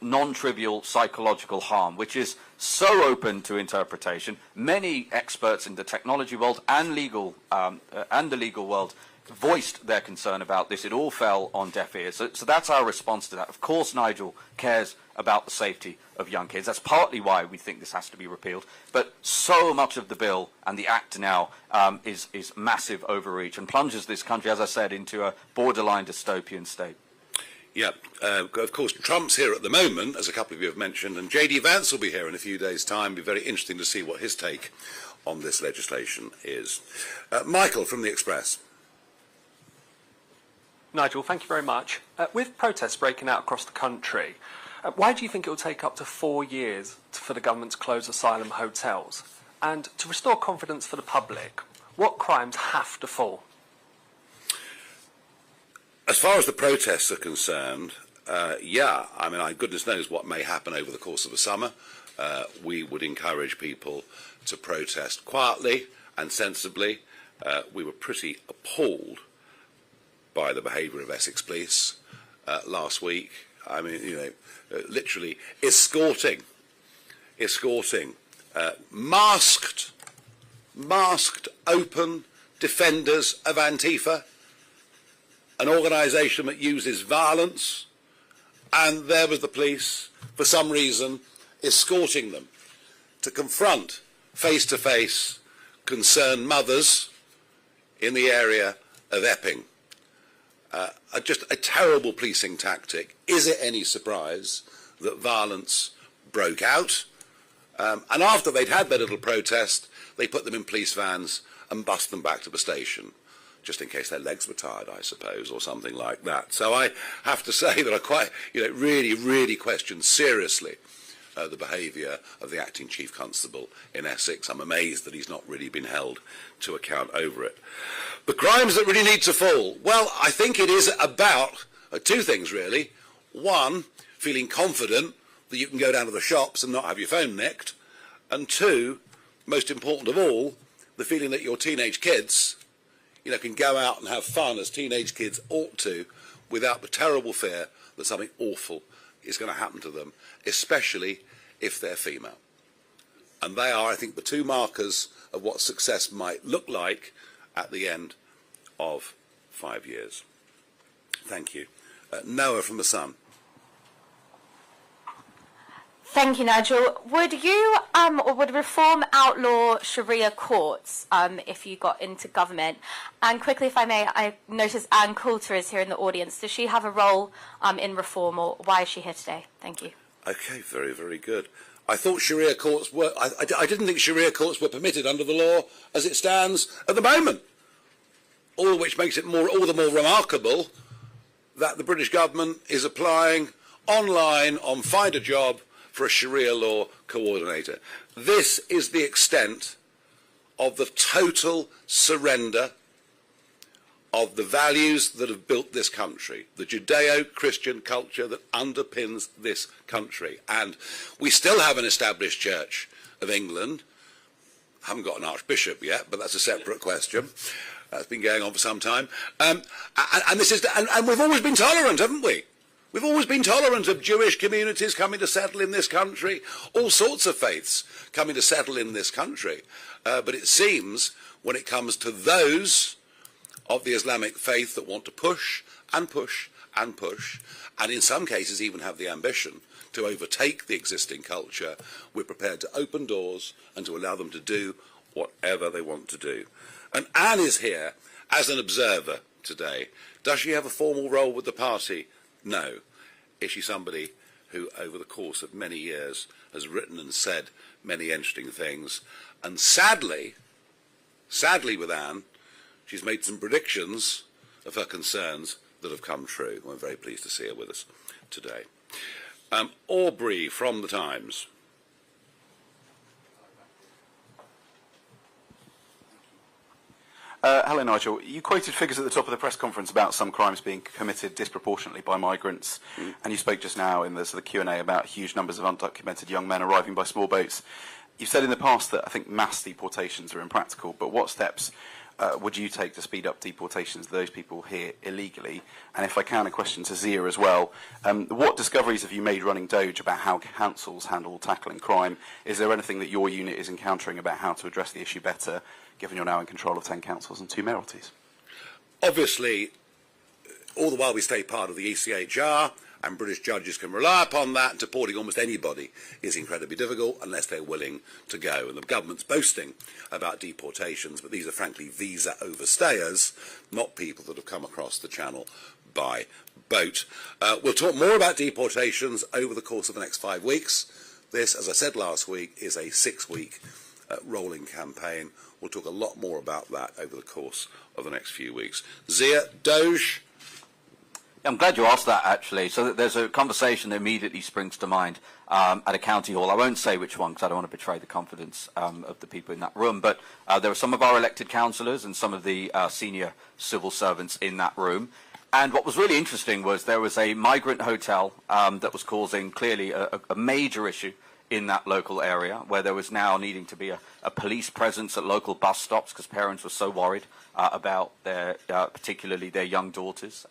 non-trivial psychological harm, which is so open to interpretation. Many experts in the technology world and the legal world voiced their concern about this. It all fell on deaf ears. So that's our response to that. Of course, Nigel cares about the safety of young kids. That's partly why we think this has to be repealed. But so much of the bill and the act now is massive overreach and plunges this country, as I said, into a borderline dystopian state. Yeah, of course, Trump's here at the moment, as a couple of you have mentioned, and J.D. Vance will be here in a few days' time. It'll be very interesting to see what his take on this legislation is. Michael from The Express. Nigel, thank you very much. With protests breaking out across the country, why do you think it will take up to 4 years for the government to close asylum hotels? And to restore confidence for the public, what crimes have to fall? As far as the protests are concerned, yeah, I mean, goodness knows what may happen over the course of the summer. We would encourage people to protest quietly and sensibly. We were pretty appalled by the behaviour of Essex Police last week. I mean, you know, literally escorting masked open defenders of Antifa, an organisation that uses violence, and there was the police, for some reason, escorting them to confront face-to-face concerned mothers in the area of Epping. Just a terrible policing tactic. Is it any surprise that violence broke out? And after they'd had their little protest, they put them in police vans and bussed them back to the station, just in case their legs were tired, I suppose, or something like that. So I have to say that I quite, really question seriously the behaviour of the acting chief constable in Essex. I'm amazed that he's not really been held to account over it. The crimes that really need to fall, well, I think it is about two things, really. One, feeling confident that you can go down to the shops and not have your phone nicked. And two, most important of all, the feeling that your teenage kids, can go out and have fun as teenage kids ought to, without the terrible fear that something awful is going to happen to them, especially if they're female. And they are, I think, the two markers of what success might look like at the end of 5 years. Thank you. Noah from The Sun. Thank you, Nigel. Would you or would reform outlaw Sharia courts if you got into government? And quickly, if I may, I notice Anne Coulter is here in the audience. Does she have a role in reform, or why is she here today? Thank you. Okay, very, very good. I thought Sharia courts were... I didn't think Sharia courts were permitted under the law as it stands at the moment. All of which makes it all the more remarkable that the British government is applying online on Find a Job for a Sharia law coordinator. This is the extent of the total surrender of the values that have built this country, the Judeo-Christian culture that underpins this country. And we still have an established Church of England. Haven't got an archbishop yet, but that's a separate question. That's been going on for some time. And we've always been tolerant, haven't we? We've always been tolerant of Jewish communities coming to settle in this country, all sorts of faiths coming to settle in this country. But it seems when it comes to those of the Islamic faith that want to push and push and push, and in some cases even have the ambition to overtake the existing culture, we're prepared to open doors and to allow them to do whatever they want to do. And Anne is here as an observer today. Does she have a formal role with the party? No. Is she somebody who, over the course of many years, has written and said many interesting things? And sadly with Anne, she's made some predictions of her concerns that have come true. I'm very pleased to see her with us today. Aubrey from The Times. Hello, Nigel. You quoted figures at the top of the press conference about some crimes being committed disproportionately by migrants, and you spoke just now in the sort of Q&A about huge numbers of undocumented young men arriving by small boats. You've said in the past that I think mass deportations are impractical, but what steps would you take to speed up deportations of those people here illegally? And if I can, a question to Zia as well. What discoveries have you made running Doge about how councils handle tackling crime? Is there anything that your unit is encountering about how to address the issue better, given you're now in control of 10 councils and 2 mayoralties? Obviously, all the while we stay part of the ECHR, and British judges can rely upon that, and deporting almost anybody is incredibly difficult unless they're willing to go. And the government's boasting about deportations, but these are frankly visa overstayers, not people that have come across the channel by boat. We'll talk more about deportations over the course of the next 5 weeks. This, as I said last week, is a 6-week rolling campaign. We'll talk a lot more about that over the course of the next few weeks. Zia, Doge. I'm glad you asked that, actually. So there's a conversation that immediately springs to mind at a county hall. I won't say which one because I don't want to betray the confidence of the people in that room. But there were some of our elected councillors and some of the senior civil servants in that room. And what was really interesting was there was a migrant hotel that was causing clearly a major issue in that local area, where there was now needing to be a police presence at local bus stops because parents were so worried about their, particularly their young daughters,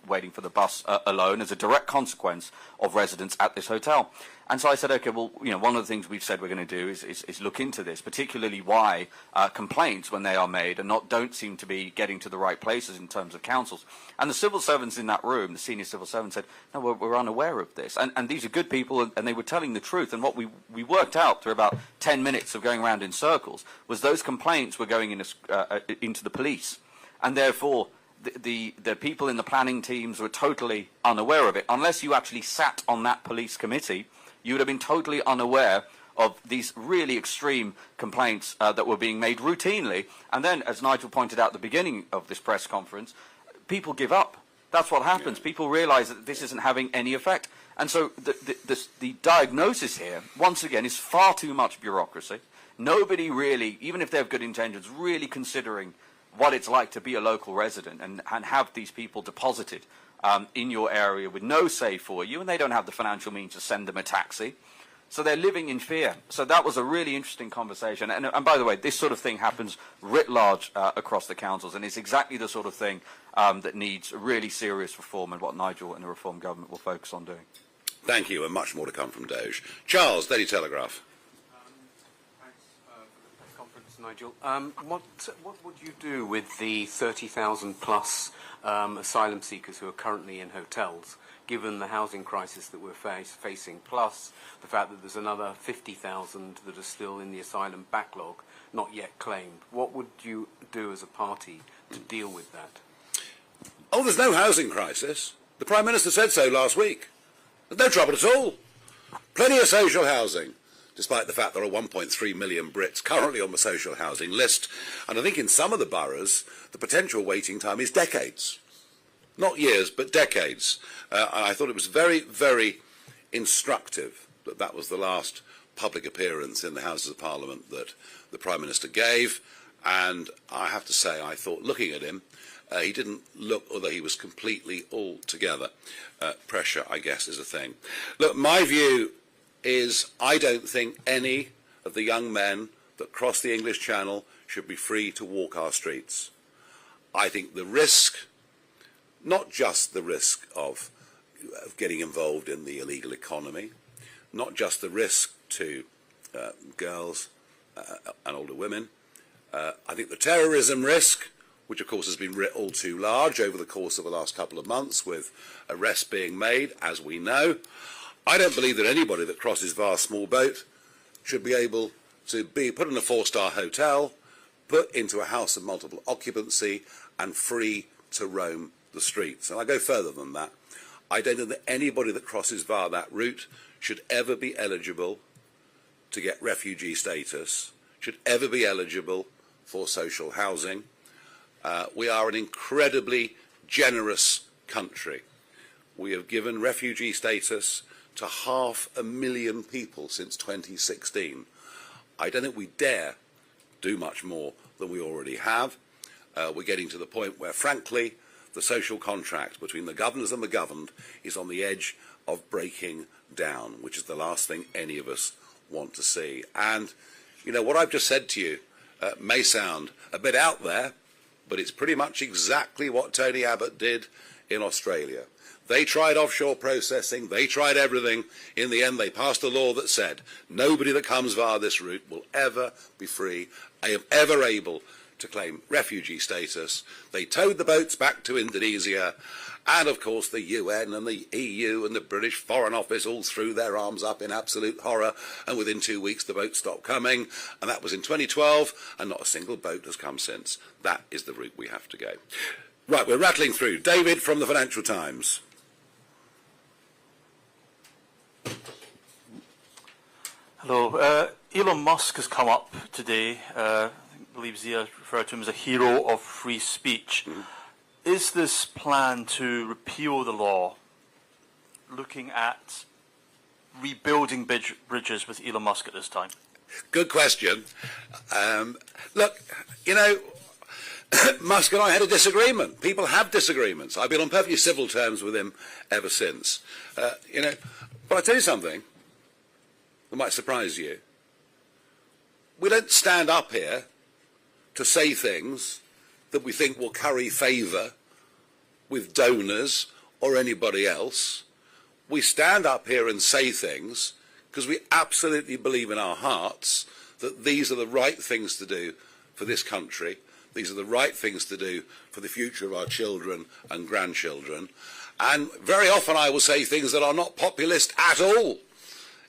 waiting for the bus alone as a direct consequence of residents at this hotel. And so I said, okay, well, you know, one of the things we've said we're going to do is look into this, particularly why complaints, when they are made, don't seem to be getting to the right places in terms of councils. And the civil servants in that room, the senior civil servants, said, no, we're unaware of this. And these are good people, and they were telling the truth. And what we worked out through about 10 minutes of going around in circles was those complaints were going into the police. And therefore, the people in the planning teams were totally unaware of it. Unless you actually sat on that police committee, you would have been totally unaware of these really extreme complaints that were being made routinely. And then, as Nigel pointed out at the beginning of this press conference, people give up. That's what happens. Yeah. People realise that this isn't having any effect. And so the diagnosis here, once again, is far too much bureaucracy. Nobody really, even if they have good intentions, really considering what it's like to be a local resident and have these people deposited in your area with no say for you, and they don't have the financial means to send them a taxi. So they're living in fear. So that was a really interesting conversation. And by the way, this sort of thing happens writ large across the councils, and it's exactly the sort of thing that needs really serious reform, and what Nigel and the Reform government will focus on doing. Thank you, and much more to come from Doge. Charles, Daily Telegraph. Thanks for the press conference, Nigel. What would you do with the 30,000 plus asylum seekers who are currently in hotels, given the housing crisis that we're facing, plus the fact that there's another 50,000 that are still in the asylum backlog, not yet claimed? What would you do as a party to deal with that? Oh, there's no housing crisis. The Prime Minister said so last week. There's no trouble at all. Plenty of social housing, despite the fact there are 1.3 million Brits currently on the social housing list. And I think in some of the boroughs, the potential waiting time is decades. Not years, but decades. And I thought it was very, very instructive that that was the last public appearance in the Houses of Parliament that the Prime Minister gave. And I have to say, I thought, looking at him, he didn't look, although he was completely all together. Pressure, I guess, is a thing. Look, my view is I don't think any of the young men that cross the English Channel should be free to walk our streets. I think the risk, not just the risk of of getting involved in the illegal economy, not just the risk to girls and older women. I think the terrorism risk, which of course has been writ all too large over the course of the last couple of months, with arrests being made, as we know. I don't believe that anybody that crosses via small boat should be able to be put in a 4-star hotel, put into a house of multiple occupancy, and free to roam the streets. And I go further than that. I don't think that anybody that crosses via that route should ever be eligible to get refugee status, should ever be eligible for social housing. We are an incredibly generous country. We have given refugee status to 500,000 people since 2016. I don't think we dare do much more than we already have. We're getting to the point where, frankly, the social contract between the governors and the governed is on the edge of breaking down, which is the last thing any of us want to see. And, you know, what I've just said to you may sound a bit out there, but it's pretty much exactly what Tony Abbott did in Australia. They tried offshore processing, they tried everything. In the end, they passed a law that said nobody that comes via this route will ever be free, ever able to claim refugee status. They towed the boats back to Indonesia, and of course the UN and the EU and the British Foreign Office all threw their arms up in absolute horror, and within 2 weeks the boats stopped coming, and that was in 2012, and not a single boat has come since. That is the route we have to go. Right, we're rattling through. David from the Financial Times. Hello. Elon Musk has come up today. I believe Zia referred to him as a hero of free speech. Is this plan to repeal the law looking at rebuilding bridges with Elon Musk at this time? Good question. Look, you know, Musk and I had a disagreement. People have disagreements. I've been on perfectly civil terms with him ever since. You know, but I'll tell you something that might surprise you. We don't stand up here to say things that we think will curry favour with donors or anybody else. We stand up here and say things because we absolutely believe in our hearts that these are the right things to do for this country. These are the right things to do for the future of our children and grandchildren. And very often I will say things that are not populist at all.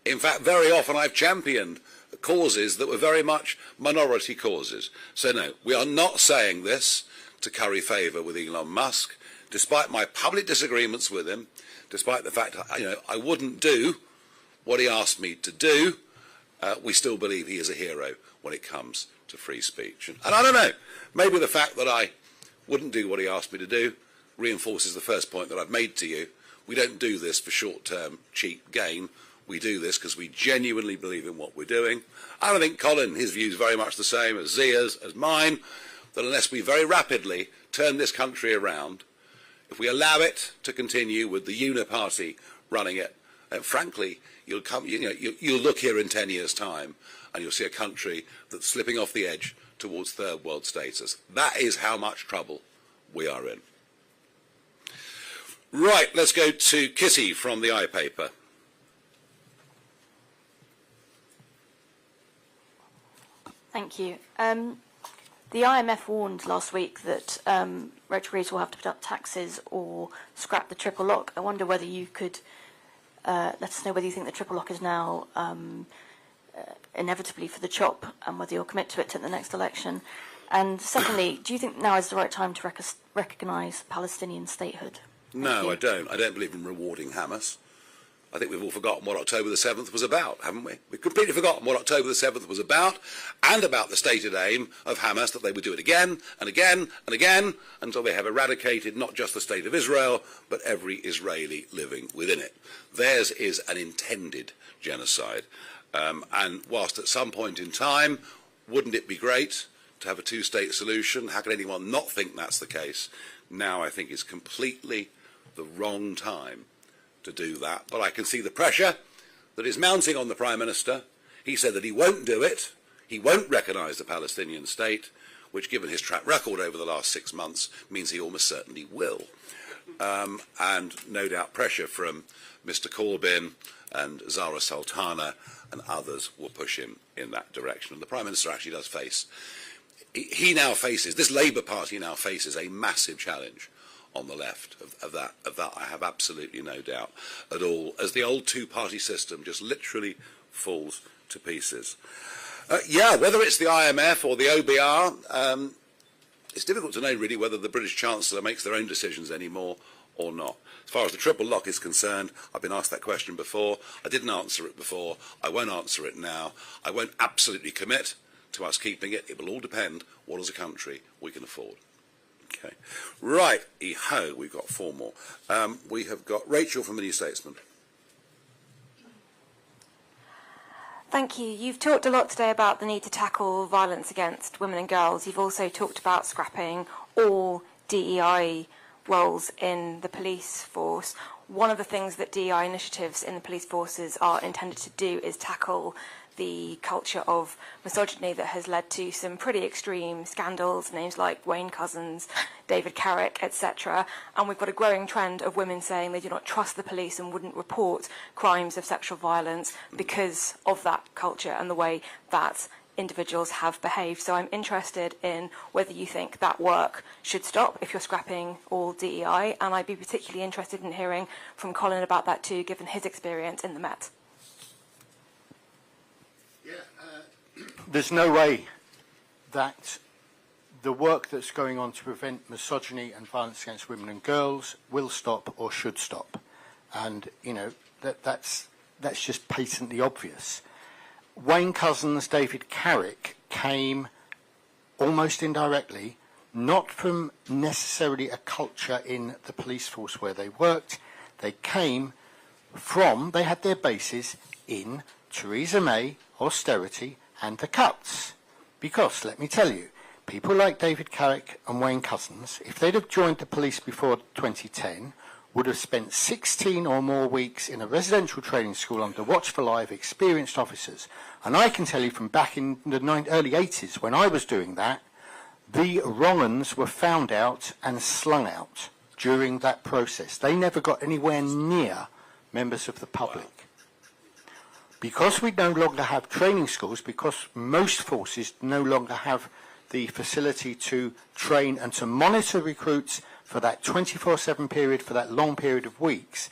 In fact, very often I've championed causes that were very much minority causes. So no, we are not saying this to curry favour with Elon Musk, despite my public disagreements with him, despite the fact I wouldn't do what he asked me to do. We still believe he is a hero when it comes to free speech. And I don't know, maybe the fact that I wouldn't do what he asked me to do reinforces the first point that I've made to you. We don't do this for short-term cheap gain. We do this because we genuinely believe in what we're doing. And I think Colin, his view is very much the same as Zia's, as mine, that unless we very rapidly turn this country around, if we allow it to continue with the uniparty running it, frankly, you'll look here in 10 years' time and you'll see a country that's slipping off the edge towards third world status. That is how much trouble we are in. Right, let's go to Kitty from the iPaper. Thank you. The IMF warned last week that retrogrades will have to put up taxes or scrap the triple lock. I wonder whether you could let us know whether you think the triple lock is now inevitably for the chop and whether you'll commit to it at the next election. And secondly, do you think now is the right time to recognise Palestinian statehood? No, I don't. I don't believe in rewarding Hamas. I think we've all forgotten what October the 7th was about, haven't we? We've completely forgotten what October the 7th was about, and about the stated aim of Hamas that they would do it again and again and again until they have eradicated not just the state of Israel, but every Israeli living within it. Theirs is an intended genocide. And whilst at some point in time, wouldn't it be great to have a two-state solution? How can anyone not think that's the case? Now I think it's completely the wrong time to do that, but I can see the pressure that is mounting on the Prime Minister. He said that he won't do it, he won't recognise the Palestinian state, which given his track record over the last 6 months means he almost certainly will. and no doubt pressure from Mr Corbyn and Zara Sultana and others will push him in that direction. And the Prime Minister actually does face, this Labour Party now faces a massive challenge on the left of that I have absolutely no doubt at all, as the old two-party system just literally falls to pieces. Whether it's the IMF or the OBR, it's difficult to know really whether the British Chancellor makes their own decisions anymore or not. As far as the triple lock is concerned, I've been asked that question before. I didn't answer it before. I won't answer it now. I won't absolutely commit to us keeping it. It will all depend what as a country we can afford. Okay. Right, we've got 4 more. We have got Rachel from the New Statesman. Thank you. You've talked a lot today about the need to tackle violence against women and girls. You've also talked about scrapping all DEI roles in the police force. One of the things that DEI initiatives in the police forces are intended to do is tackle the culture of misogyny that has led to some pretty extreme scandals, names like Wayne Couzens, David Carrick, etc. And we've got a growing trend of women saying they do not trust the police and wouldn't report crimes of sexual violence because of that culture and the way that individuals have behaved. So I'm interested in whether you think that work should stop if you're scrapping all DEI, and I'd be particularly interested in hearing from Colin about that too, given his experience in the Met. There's no way that the work that's going on to prevent misogyny and violence against women and girls will stop or should stop. And, that's just patently obvious. Wayne Couzens, David Carrick came almost indirectly, not from necessarily a culture in the police force where they worked. They had their basis in Theresa May, austerity, and the cuts. Because, let me tell you, people like David Carrick and Wayne Couzens, if they'd have joined the police before 2010, would have spent 16 or more weeks in a residential training school under watchful eye of experienced officers. And I can tell you from back in the early 80s, when I was doing that, the wrong-uns were found out and slung out during that process. They never got anywhere near members of the public. Because we no longer have training schools, because most forces no longer have the facility to train and to monitor recruits for that 24/7 period, for that long period of weeks,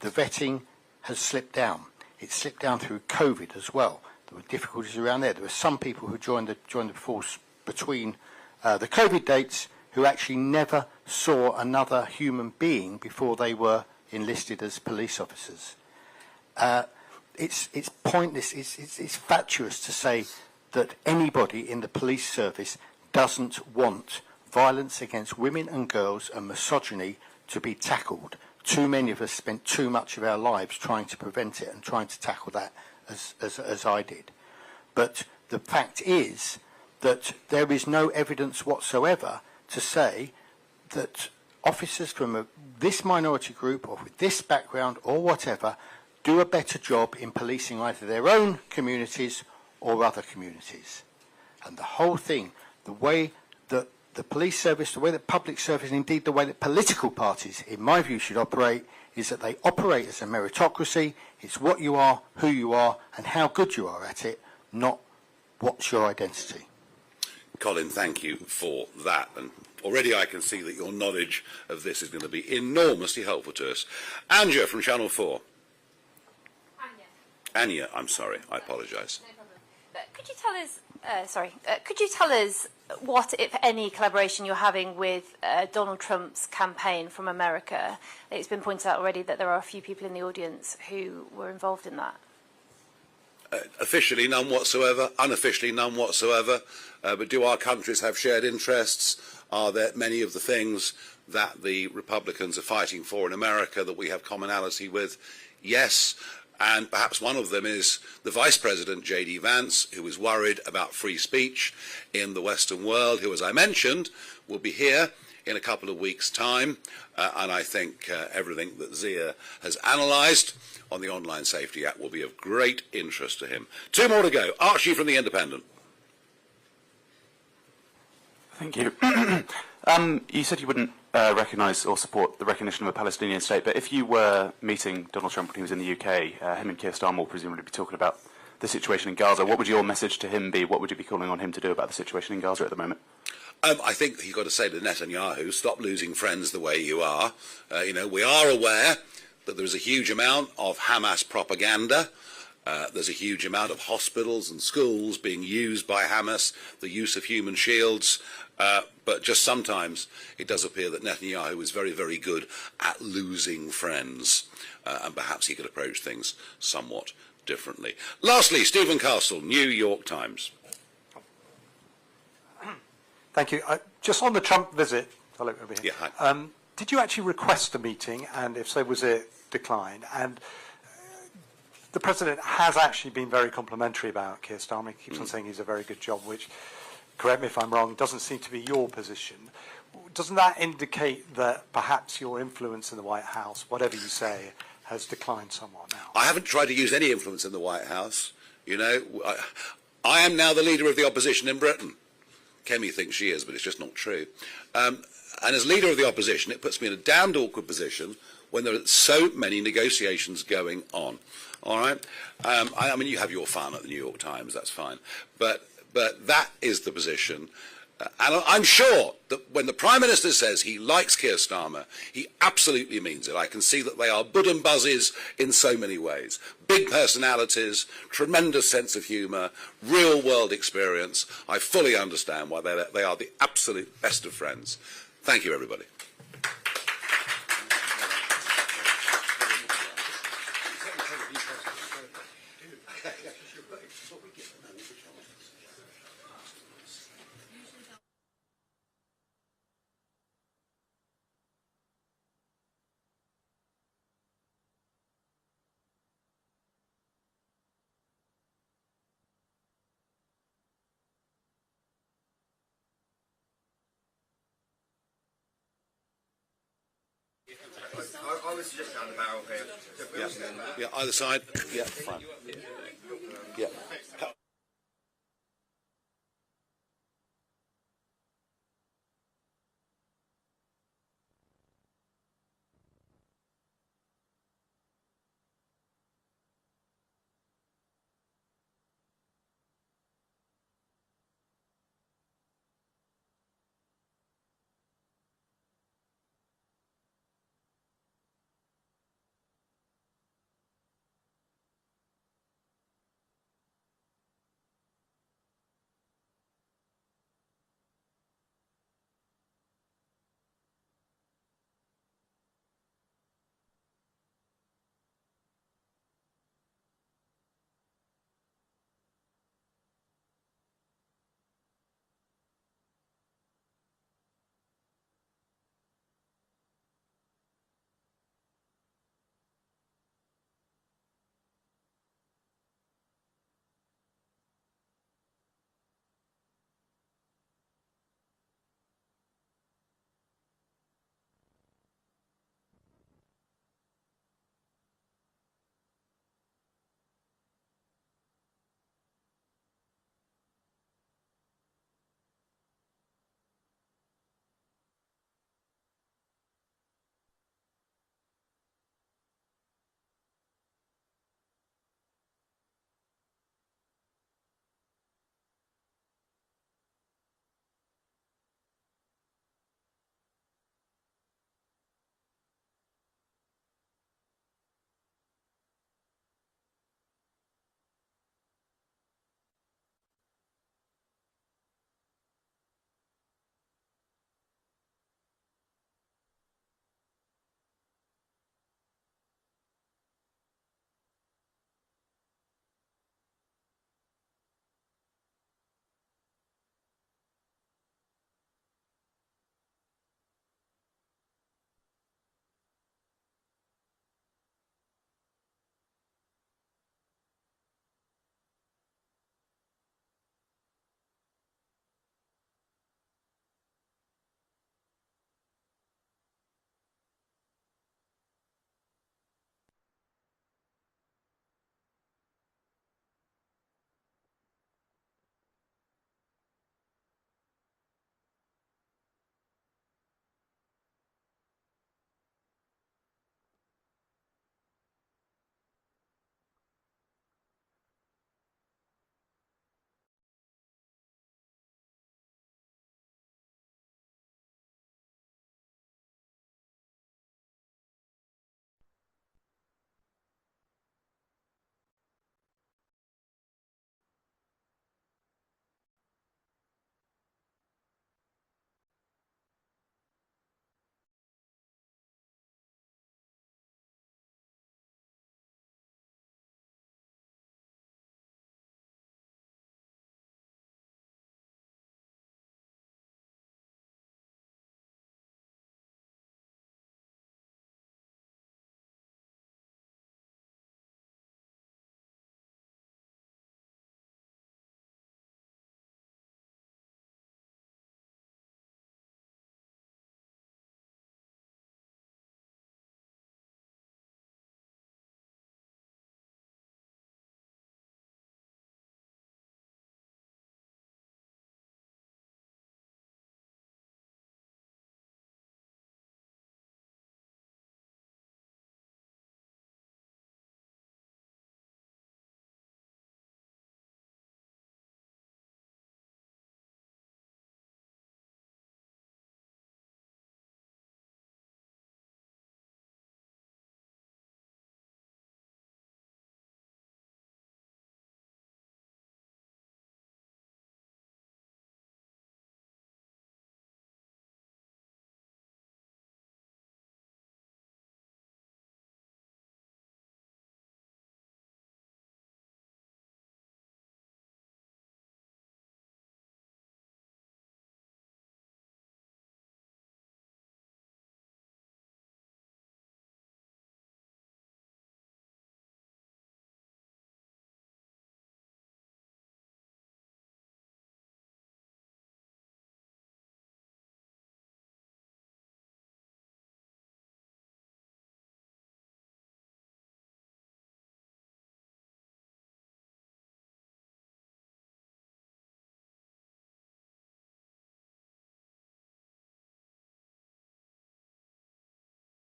the vetting has slipped down. It slipped down through COVID as well. There were difficulties around there. There were some people who joined the force between the COVID dates who actually never saw another human being before they were enlisted as police officers. It's pointless, it's fatuous to say that anybody in the police service doesn't want violence against women and girls and misogyny to be tackled. Too many of us spent too much of our lives trying to prevent it and trying to tackle that as I did. But the fact is that there is no evidence whatsoever to say that officers from this minority group or with this background or whatever do a better job in policing either their own communities or other communities. And the whole thing, the way that the police service, the way that public service, and indeed the way that political parties, in my view, should operate, is that they operate as a meritocracy. It's what you are, who you are, and how good you are at it, not what's your identity. Colin, thank you for that. And already I can see that your knowledge of this is going to be enormously helpful to us. Anja from Channel 4. Anya, I'm sorry, I apologise. No problem. Could you tell us what, if any, collaboration you're having with Donald Trump's campaign from America? It's been pointed out already that there are a few people in the audience who were involved in that. Officially, none whatsoever. Unofficially, none whatsoever. But do our countries have shared interests? Are there many of the things that the Republicans are fighting for in America that we have commonality with? Yes. And perhaps one of them is the Vice President, J.D. Vance, who is worried about free speech in the Western world, who, as I mentioned, will be here in a couple of weeks' time. And I think everything that Zia has analysed on the Online Safety Act will be of great interest to him. 2 more to go. Archie from The Independent. Thank you. You said you wouldn't recognise or support the recognition of a Palestinian state, but if you were meeting Donald Trump when he was in the UK, him and Keir Starmer will presumably be talking about the situation in Gaza. What would your message to him be? What would you be calling on him to do about the situation in Gaza at the moment? I think you've got to say to Netanyahu, stop losing friends the way you are. We are aware that there is a huge amount of Hamas propaganda. There's a huge amount of hospitals and schools being used by Hamas, the use of human shields. But just sometimes it does appear that Netanyahu is very, very good at losing friends. And perhaps he could approach things somewhat differently. Lastly, Stephen Castle, New York Times. Thank you. Just on the Trump visit, hello, over here. Yeah, hi. Did you actually request a meeting, and if so, was it declined? And the President has actually been very complimentary about Keir Starmer. He keeps on saying he's a very good job, which, correct me if I'm wrong, doesn't seem to be your position. Doesn't that indicate that perhaps your influence in the White House, whatever you say, has declined somewhat now? I haven't tried to use any influence in the White House. I am now the leader of the opposition in Britain. Kemi thinks she is, but it's just not true. And as leader of the opposition, it puts me in a damned awkward position when there are so many negotiations going on. All right? I mean, you have your fun at the New York Times, that's fine. But that is the position. And I'm sure that when the Prime Minister says he likes Keir Starmer, he absolutely means it. I can see that they are bud and buzzes in so many ways. Big personalities, tremendous sense of humour, real-world experience. I fully understand why they are the absolute best of friends. Thank you, everybody. I was just down the barrel here. Yeah, either side. Yeah, fine.